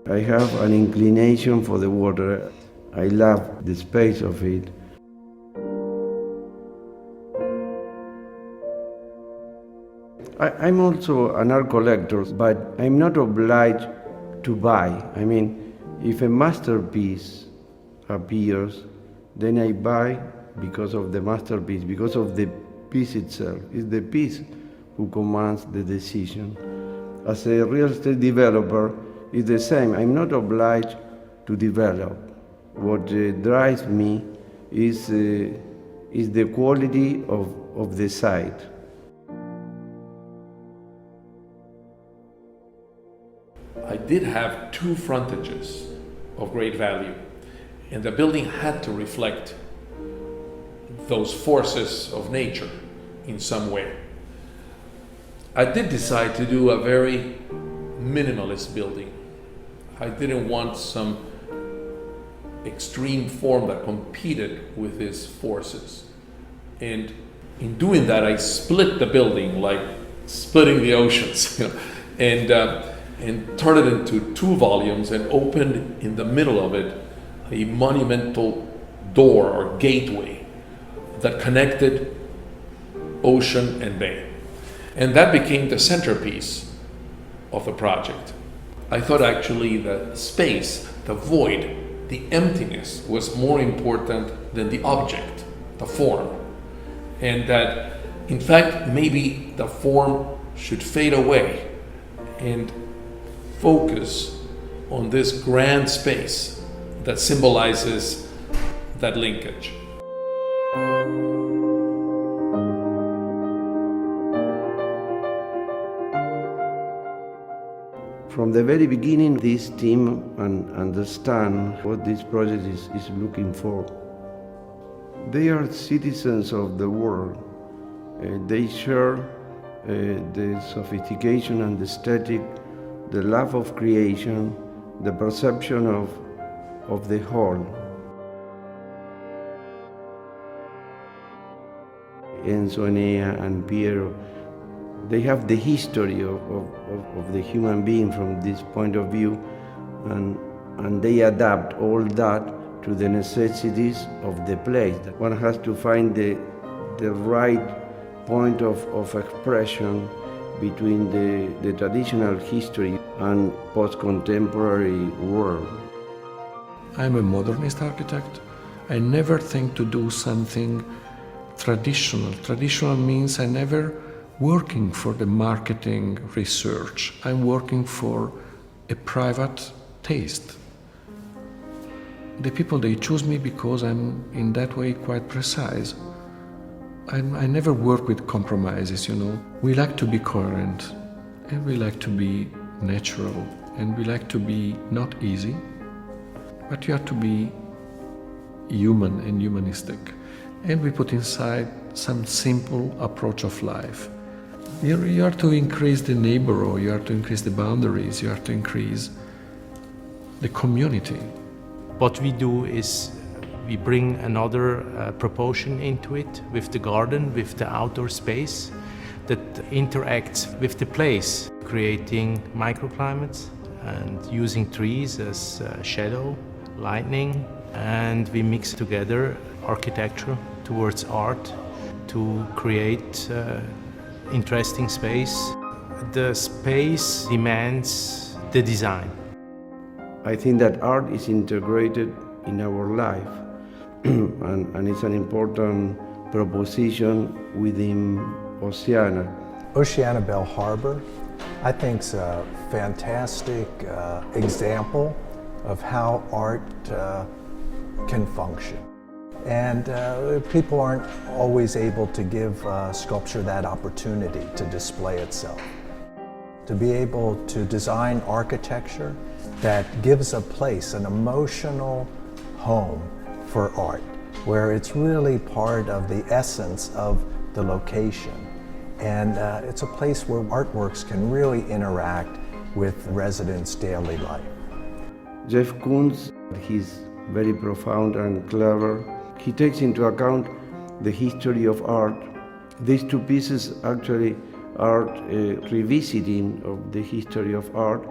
I have an inclination for the water. I love the space of it. I'm also an art collector, but I'm not obliged to buy. I mean, if a masterpiece appears, then I buy because of the masterpiece, because of the piece itself. It's the piece who commands the decision. As a real estate developer, it's the same. I'm not obliged to develop. What drives me is the quality of the site. I did have two frontages of great value, and the building had to reflect those forces of nature in some way. I did decide to do a very minimalist building. I didn't want some extreme form that competed with these forces. And in doing that, I split the building like splitting the oceans, and turned it into two volumes and opened in the middle of it a monumental door or gateway that connected ocean and bay. And that became the centerpiece of the project. I thought actually the space, the void, the emptiness was more important than the object, the form. And that, in fact, maybe the form should fade away and focus on this grand space that symbolizes that linkage. From the very beginning, this team understand what this project is looking for. They are citizens of the world. They share the sophistication and the aesthetic, the love of creation, the perception of the whole. Enzo, Enea, and Piero, they have the history of the human being from this point of view, and they adapt all that to the necessities of the place. One has to find the right point of expression between the traditional history and post-contemporary world. I'm a modernist architect. I never think to do something traditional. Traditional means I never working for the marketing research. I'm working for a private taste. The people, they choose me because I'm in that way quite precise. I never work with compromises, you know. We like to be coherent, and we like to be natural, and we like to be not easy, but you have to be human and humanistic. And we put inside some simple approach of life. You have to increase the neighborhood, you have to increase the boundaries, you have to increase the community. What we do is we bring another proportion into it with the garden, with the outdoor space that interacts with the place, creating microclimates and using trees as shadow, lighting, and we mix together architecture towards art to create interesting space. The space demands the design. I think that art is integrated in our life, and it's an important proposition within OCEANA. OCEANA Bal Harbour, I think, is a fantastic example of how art can function. And people aren't always able to give sculpture that opportunity to display itself. To be able to design architecture that gives a place, an emotional home for art, where it's really part of the essence of the location. And it's a place where artworks can really interact with residents' daily life. Jeff Koons, he's very profound and clever. He takes into account the history of art. These two pieces actually are revisiting of the history of art.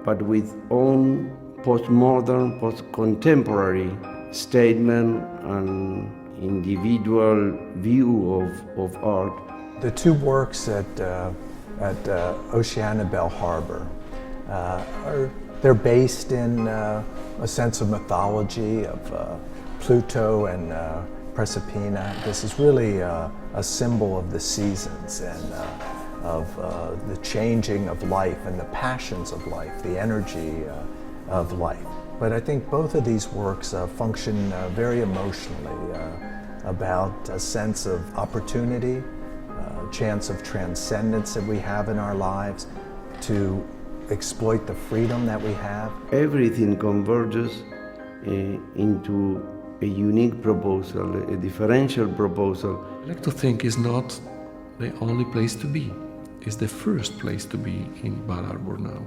but with own postmodern, post-contemporary statement and individual view of art. The two works at OCEANA Bal Harbour they're based in a sense of mythology of Pluto and Proserpina. This is really a symbol of the seasons and of the changing of life and the passions of life, the energy of life. But I think both of these works function very emotionally about a sense of opportunity, chance of transcendence that we have in our lives, to exploit the freedom that we have. Everything converges into a unique proposal, a differential proposal. I like to think it's not the only place to be. It's the first place to be in Bal Harbour now.